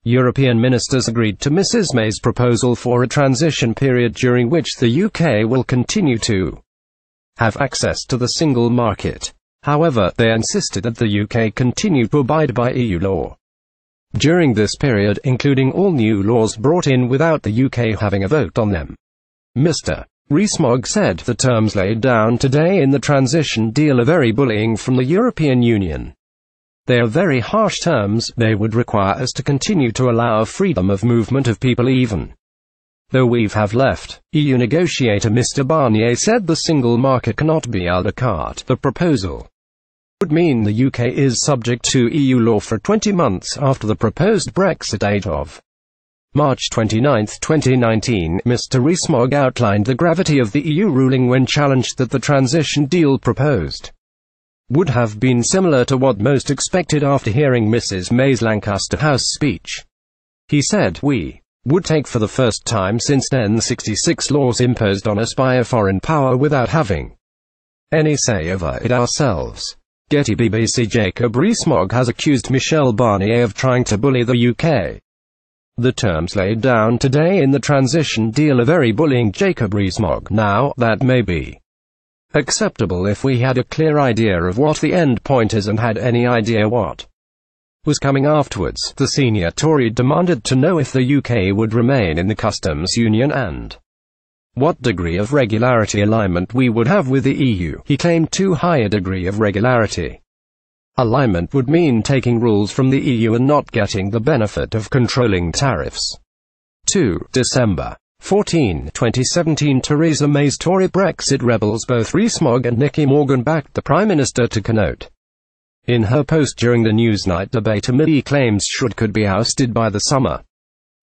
European ministers agreed to Mrs May's proposal for a transition period during which the UK will continue to have access to the single market. However, they insisted that the UK continue to abide by EU law during this period, including all new laws brought in without the UK having a vote on them. Mr. Rees-Mogg said the terms laid down today in the transition deal are very bullying from the European Union. They are very harsh terms. They would require us to continue to allow freedom of movement of people even though we have left. EU negotiator Mr Barnier said the single market cannot be à la carte. The proposal would mean the UK is subject to EU law for 20 months after the proposed Brexit date of March 29, 2019. Mr Rees-Mogg outlined the gravity of the EU ruling when challenged that the transition deal proposed would have been similar to what most expected after hearing Mrs May's Lancaster House speech. He said, "We would take for the first time since then 66 laws imposed on us by a foreign power without having any say over it ourselves." Getty BBC. Jacob Rees-Mogg has accused Michel Barnier of trying to bully the UK. The terms laid down today in the transition deal are very bullying. Jacob Rees-Mogg. Now, that may be acceptable if we had a clear idea of what the end point is and had any idea what was coming afterwards. The senior Tory demanded to know if the UK would remain in the customs union and what degree of regularity alignment we would have with the EU. He claimed too high a degree of regularity alignment would mean taking rules from the EU and not getting the benefit of controlling tariffs. 2 December 14, 2017. Theresa May's Tory Brexit rebels. Both Rees-Mogg and Nicky Morgan backed the Prime Minister to connote in her post during the Newsnight debate May claims could be ousted by the summer.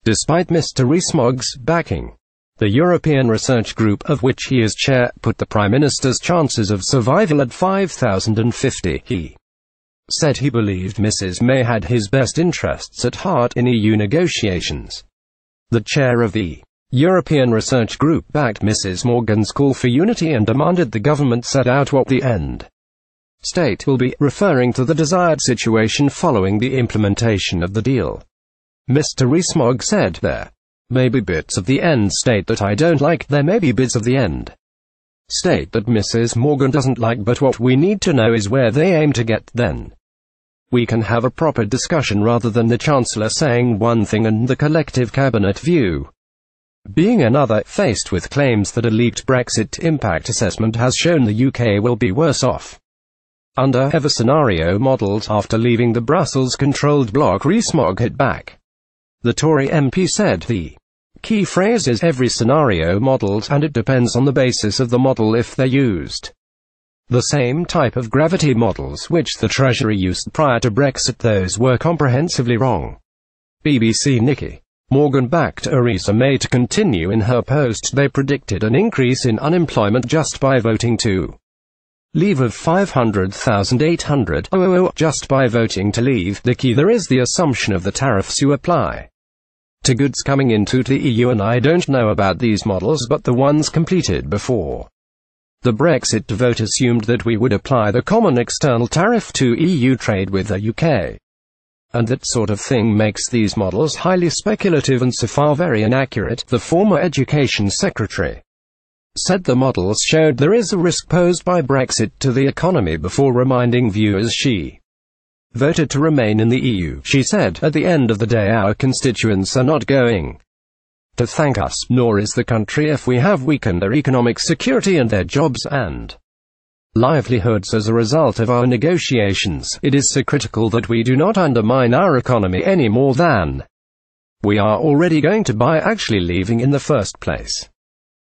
Despite Mr Rees-Mogg's backing, the European Research Group, of which he is chair, put the Prime Minister's chances of survival at 5,050. He said he believed Mrs May had his best interests at heart in EU negotiations. The chair of the European Research Group backed Mrs Morgan's call for unity and demanded the government set out what the end state will be, referring to the desired situation following the implementation of the deal. Mr Rees-Mogg said, "There may be bits of the end state that I don't like, there may be bits of the end state that Mrs Morgan doesn't like, but what we need to know is where they aim to get, then we can have a proper discussion rather than the Chancellor saying one thing and the collective cabinet view being another." Faced with claims that a leaked Brexit impact assessment has shown the UK will be worse off under ever scenario models after leaving the Brussels-controlled bloc, Rees-Mogg hit back. The Tory MP said the key phrase is every scenario modeled, and it depends on the basis of the model if they're used. The same type of gravity models which the Treasury used prior to Brexit, those were comprehensively wrong. BBC. Nicky Morgan backed Theresa May to continue in her post. They predicted an increase in unemployment just by voting to leave of 500,800 just by voting to leave. The key there is the assumption of the tariffs you apply to goods coming into the EU, and I don't know about these models, but the ones completed before the Brexit vote assumed that we would apply the common external tariff to EU trade with the UK. And that sort of thing makes these models highly speculative and so far very inaccurate. The former Education Secretary said the models showed there is a risk posed by Brexit to the economy before reminding viewers she voted to remain in the EU. She said, "At the end of the day our constituents are not going to thank us, nor is the country, if we have weakened their economic security and their jobs and livelihoods as a result of our negotiations. It is so critical that we do not undermine our economy any more than we are already going to by actually leaving in the first place."